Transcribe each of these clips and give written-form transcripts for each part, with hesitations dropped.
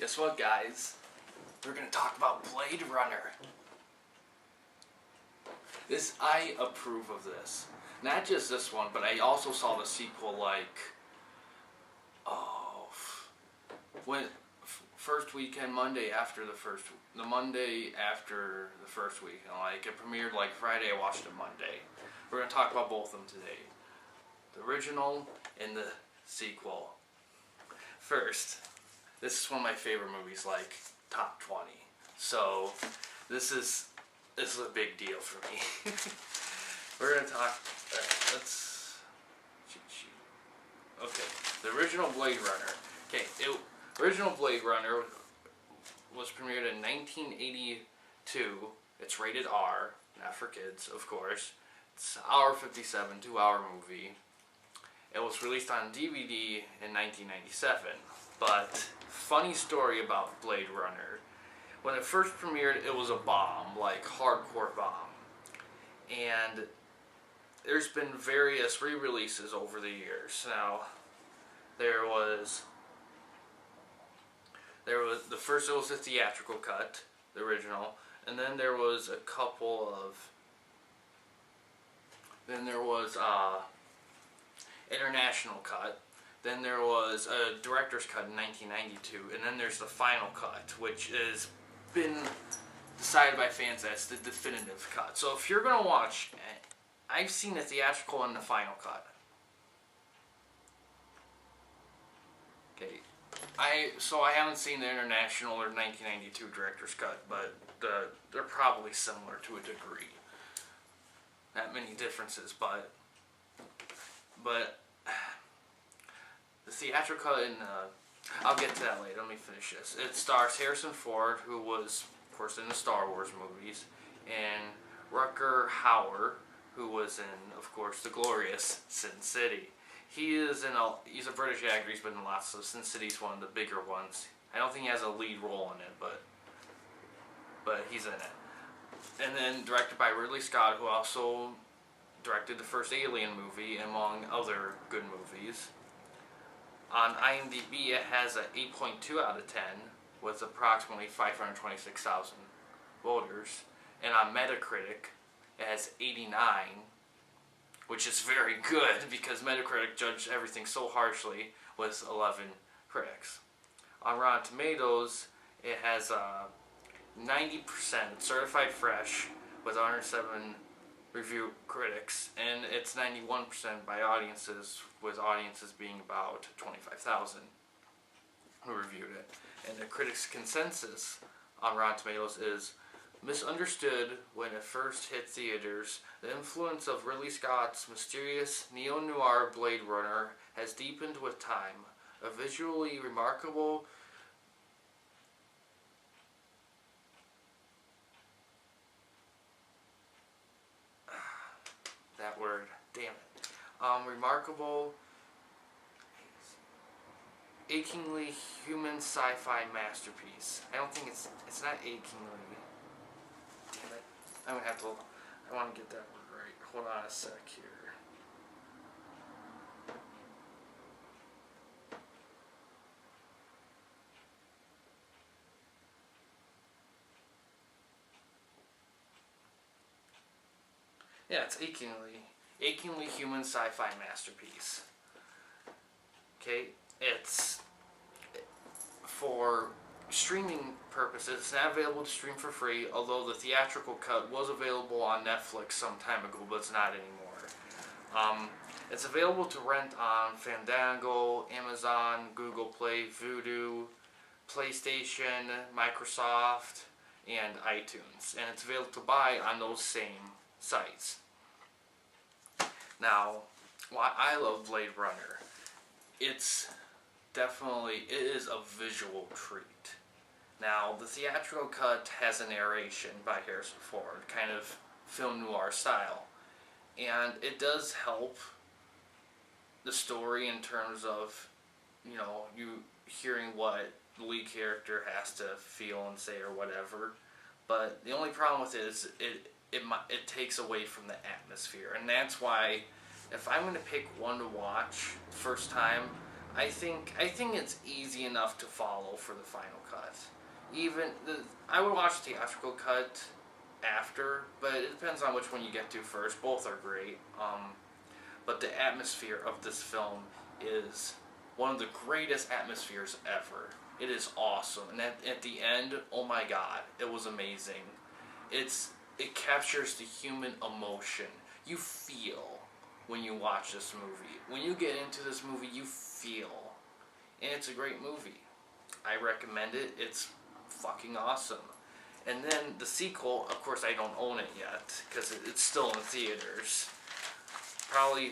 Guess what, guys? We're gonna talk about Blade Runner. I approve of this. Not just this one, but I also saw the sequel first weekend, Monday after the Monday after the first week. And it premiered Friday, I watched it Monday. We're gonna talk about both of them today. The original and the sequel. First, this is one of my favorite movies, top 20. So, this is a big deal for me. We're gonna talk. Let's cheat sheet. Okay, the original Blade Runner. Okay, original Blade Runner was premiered in 1982. It's rated R, not for kids, of course. It's an hour 57, 2-hour movie. It was released on DVD in 1997. But funny story about Blade Runner. When it first premiered, it was a bomb, hardcore bomb. And there's been various re-releases over the years. Now, there was the first, it was the theatrical cut, the original, and then there was a couple of, then there was international cut, then there was a director's cut in 1992, and then there's the final cut, which has been decided by fans as the definitive cut. So if you're going to watch, I've seen the theatrical and the final cut. Okay, I haven't seen the international or 1992 director's cut, but they're probably similar to a degree. Not many differences, but the theatrical cut, and I'll get to that later. Let me finish this. It stars Harrison Ford, who was, of course, in the Star Wars movies, and Rutger Hauer, who was in, of course, the glorious Sin City. He's a British actor. He's been in lots of. Sin City's one of the bigger ones. I don't think he has a lead role in it, but he's in it. And then directed by Ridley Scott, who also directed the first Alien movie, among other good movies. On IMDb, it has an 8.2 out of 10, with approximately 526,000 voters. And on Metacritic, it has 89, which is very good, because Metacritic judged everything so harshly with 11 critics. On Rotten Tomatoes, it has 90% certified fresh, with 107 review critics, and it's 91% by audiences, with audiences being about 25,000 who reviewed it. And the critics' consensus on Rotten Tomatoes is misunderstood when it first hit theaters. The influence of Ridley Scott's mysterious neo-noir Blade Runner has deepened with time. A visually remarkable that word, damn it. Remarkable, achingly human sci-fi masterpiece. I don't think it's not achingly. Damn it. I'm gonna have to, I want to get that word right. Hold on a sec here. Yeah, it's achingly human sci-fi masterpiece. Okay, it's for streaming purposes. It's not available to stream for free, although the theatrical cut was available on Netflix some time ago, but it's not anymore. It's available to rent on Fandango, Amazon, Google Play, Vudu, PlayStation, Microsoft, and iTunes. And it's available to buy on those same sites. Now, why I love Blade Runner, it is a visual treat. Now, the theatrical cut has a narration by Harrison Ford, kind of film noir style, and it does help the story in terms of, you hearing what the lead character has to feel and say or whatever, but the only problem with it is it takes away from the atmosphere, and that's why if I'm going to pick one to watch first time, I think it's easy enough to follow for the final cut. I would watch the theatrical cut after, but it depends on which one you get to first. Both are great. But the atmosphere of this film is one of the greatest atmospheres ever. It is awesome, and at the end, oh my god, it was amazing. It captures the human emotion. You feel when you watch this movie. When you get into this movie, you feel, and it's a great movie. I recommend it. It's fucking awesome. And then the sequel, of course, I don't own it yet because it's still in theaters. Probably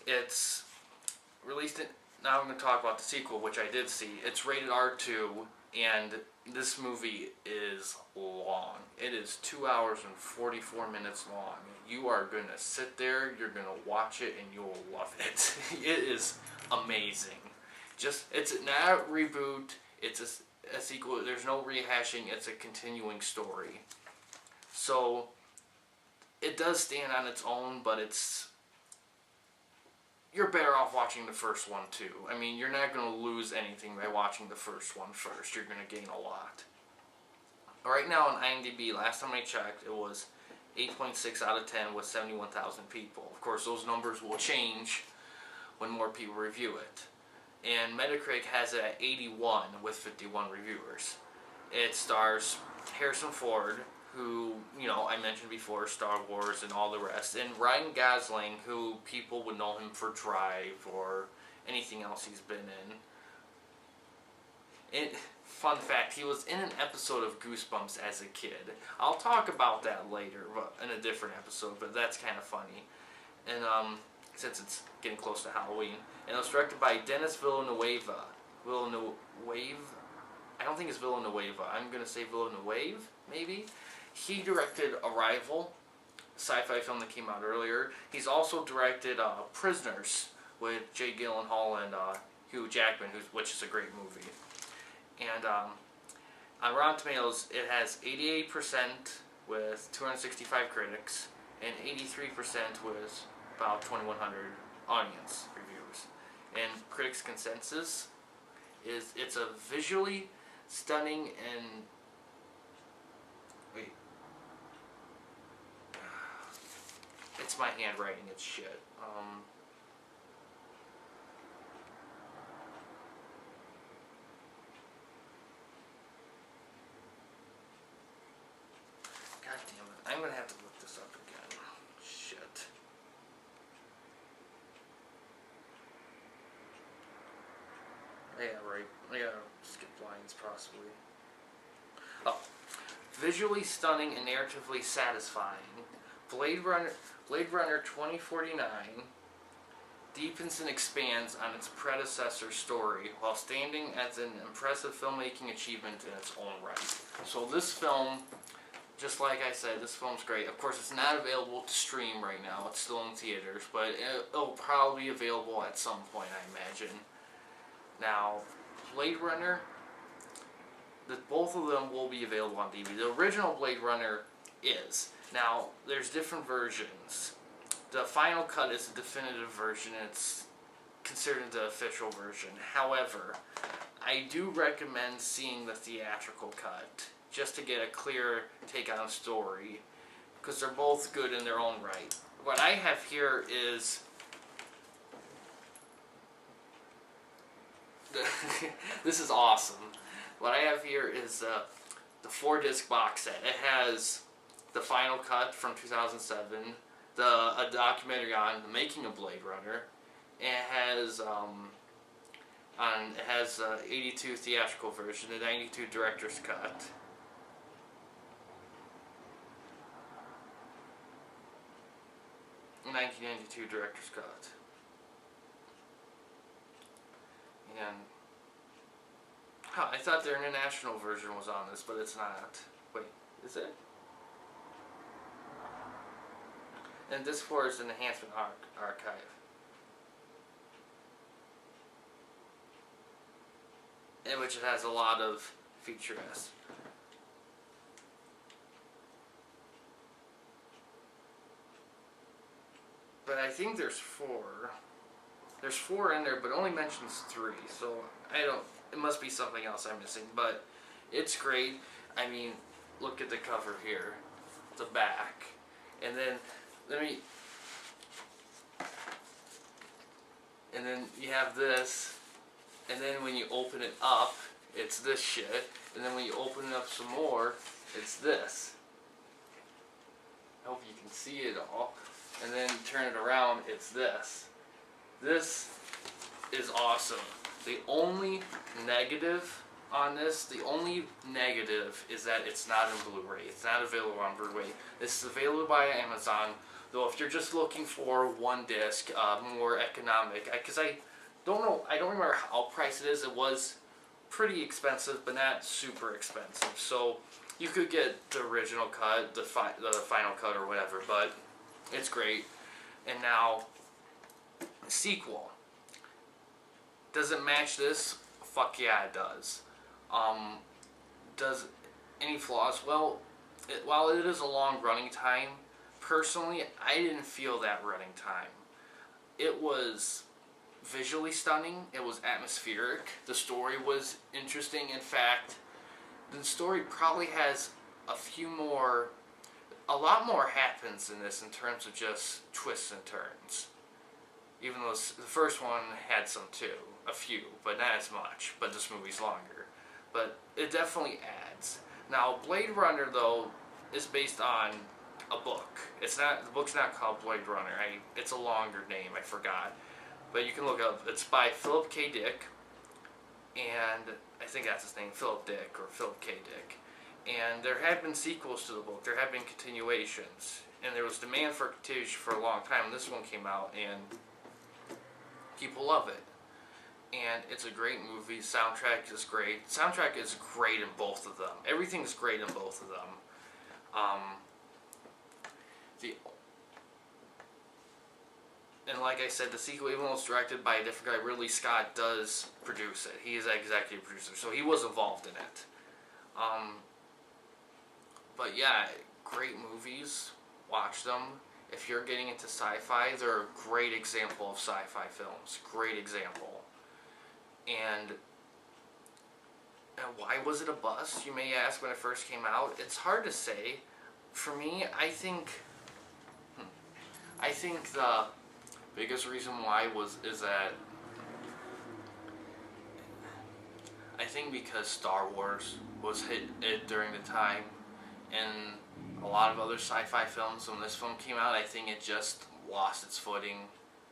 it's released in. Now I'm going to talk about the sequel, which I did see. It's rated R2, and this movie is long. It is 2 hours and 44 minutes long. You are going to sit there, you're going to watch it, and you will love it. It is amazing. It's not a reboot, it's a sequel. There's no rehashing, it's a continuing story. So, it does stand on its own, but you're better off watching the first one too. I mean, you're not going to lose anything by watching the first one first. You're going to gain a lot. Right now on IMDb, last time I checked, it was 8.6 out of 10 with 71,000 people. Of course, those numbers will change when more people review it. And Metacritic has it at 81 with 51 reviewers. It stars Harrison Ford, who, I mentioned before, Star Wars and all the rest, and Ryan Gosling, who people would know him for Drive or anything else he's been in. Fun fact, he was in an episode of Goosebumps as a kid. I'll talk about that later, but in a different episode, but that's kind of funny. And since it's getting close to Halloween. And it was directed by Dennis Villanueva. I don't think it's Villanueva. I'm going to say Villanueva, maybe? He directed Arrival, a sci-fi film that came out earlier. He's also directed Prisoners with Jake Gyllenhaal and Hugh Jackman, which is a great movie. And on Rotten Tomatoes, it has 88% with 265 critics and 83% with about 2,100 audience reviews. And critics' consensus is it's a visually stunning and... Wait. It's my handwriting, it's shit. God damn it. I'm gonna have to look this up again. Shit. Yeah, right. I gotta skip lines, possibly. Oh. Visually stunning and narratively satisfying. Blade Runner 2049 deepens and expands on its predecessor story while standing as an impressive filmmaking achievement in its own right. So this film, just like I said, this film's great. Of course, it's not available to stream right now. It's still in theaters, but it'll probably be available at some point, I imagine. Now, Blade Runner, both of them will be available on DVD. The original Blade Runner is. Now, there's different versions. The final cut is the definitive version. It's considered the official version. However, I do recommend seeing the theatrical cut just to get a clear take on the story, because they're both good in their own right. What I have here is this is awesome. What I have here is the 4-disc box set. It has the final cut from 2007, a documentary on the making of Blade Runner, and it has 82 theatrical version, the 92 director's cut. The 1992 director's cut. And I thought their international version was on this, but it's not. Wait, is it? And this for is an enhancement archive. In which it has a lot of featurettes. But I think there's 4. There's 4 in there, but it only mentions 3. So I don't. It must be something else I'm missing. But it's great. I mean, look at the cover here, the back, and then let me. And then you have this, and then when you open it up, it's this shit. And then when you open it up some more, it's this. I hope you can see it all. And then you turn it around, it's this. This is awesome. The only negative on this, is that it's not in Blu-ray. It's not available on Blu-ray. This is available by Amazon. Though if you're just looking for one disc, more economic, because I don't remember how priced it is. It was pretty expensive, but not super expensive. So you could get the original cut, the final cut or whatever, but it's great. And now, sequel. Does it match this? Fuck yeah, it does. Does any flaws? Well, while it is a long running time, personally, I didn't feel that running time. It was visually stunning. It was atmospheric. The story was interesting. In fact, the story probably has a lot more happens in this in terms of just twists and turns. Even though the first one had some too, a few, but not as much. But this movie's longer. But it definitely adds. Now, Blade Runner, though, is based on a book. The book's not called Blade Runner. It's a longer name. I forgot. But you can look up. It's by Philip K. Dick, and I think that's his name, Philip Dick or Philip K. Dick. And there have been sequels to the book. There have been continuations, and there was demand for a continuation for a long time. And this one came out, and people love it. And it's a great movie. Soundtrack is great. Soundtrack is great in both of them. Everything's great in both of them. And like I said, the sequel, even though it's directed by a different guy, Ridley Scott does produce it. He is an executive producer, so he was involved in it. But yeah, great movies. Watch them. If you're getting into sci-fi, they're a great example of sci-fi films. Great example. And why was it a bust, you may ask, when it first came out? It's hard to say. For me, I think the biggest reason why is that I think because Star Wars was hit during the time, and a lot of other sci-fi films, when this film came out, I think it just lost its footing.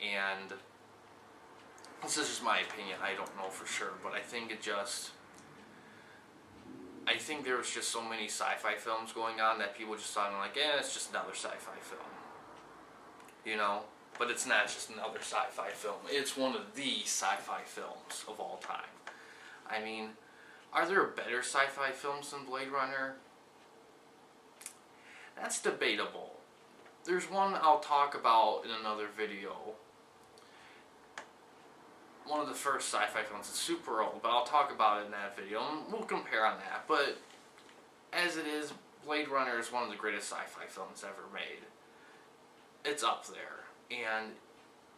And this is just my opinion, I don't know for sure, but I think there was just so many sci-fi films going on that people just thought like, it's just another sci-fi film. You know? But it's not just another sci-fi film. It's one of the sci-fi films of all time. I mean, are there better sci-fi films than Blade Runner? That's debatable. There's one I'll talk about in another video. One of the first sci-fi films. It's super old, but I'll talk about it in that video, and we'll compare on that. But as it is, Blade Runner is one of the greatest sci-fi films ever made. It's up there, and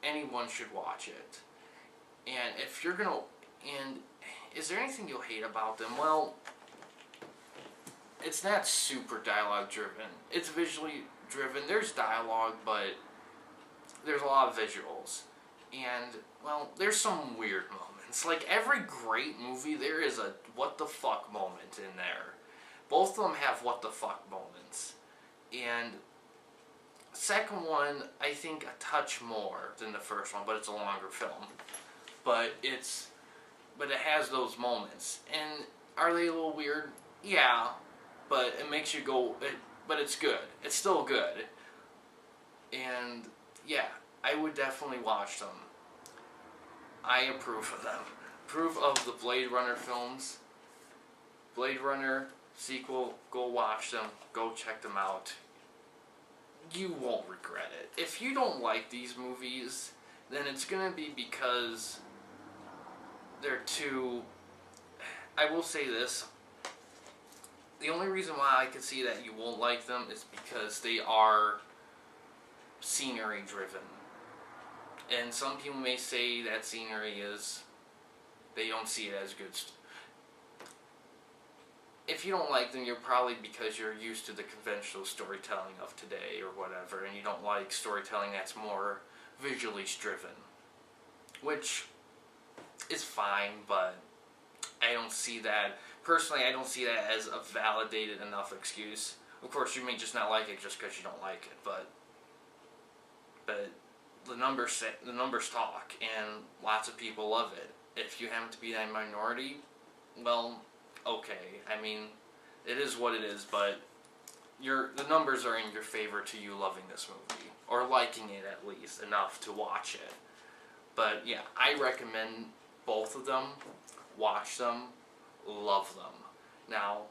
anyone should watch it. And if you're gonna, and is there anything you'll hate about them? Well, it's not super dialogue driven. It's visually driven. There's dialogue, but there's a lot of visuals. And, well, there's some weird moments. Like every great movie, there is a what the fuck moment in there. Both of them have what the fuck moments. And second one, I think a touch more than the first one, but it's a longer film. But it has those moments. And are they a little weird? Yeah, but it makes you go, but it's good. It's still good. And yeah, I would definitely watch them. I approve of them. Approve of the Blade Runner films. Blade Runner sequel, go watch them. Go check them out. You won't regret it. If you don't like these movies, then it's going to be because they're too... I will say this. The only reason why I could see that you won't like them is because they are scenery driven. And some people may say that scenery is, they don't see it as good. If you don't like them, you're probably because you're used to the conventional storytelling of today or whatever, and you don't like storytelling that's more visually driven. Which is fine, but I don't see that, personally, I don't see that as a validated enough excuse. Of course, you may just not like it just because you don't like it, but the numbers talk, and lots of people love it. If you happen to be that minority, well, okay. I mean, it is what it is, but the numbers are in your favor to you loving this movie, or liking it at least enough to watch it. But yeah, I recommend both of them. Watch them, love them. Now,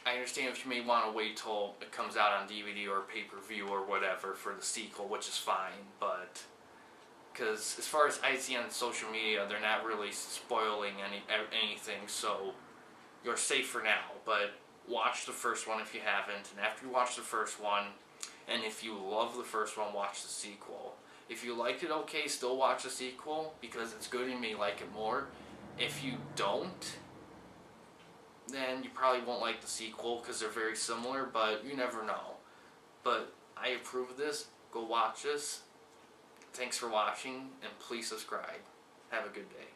I understand if you may want to wait till it comes out on DVD or pay-per-view or whatever for the sequel, which is fine, but because as far as I see on social media, they're not really spoiling anything, so you're safe for now. But watch the first one if you haven't, and after you watch the first one, and if you love the first one, watch the sequel. If you liked it okay, still watch the sequel, because it's good and you may like it more. If you don't, then you probably won't like the sequel because they're very similar, but you never know. But I approve of this. Go watch this. Thanks for watching, and please subscribe. Have a good day.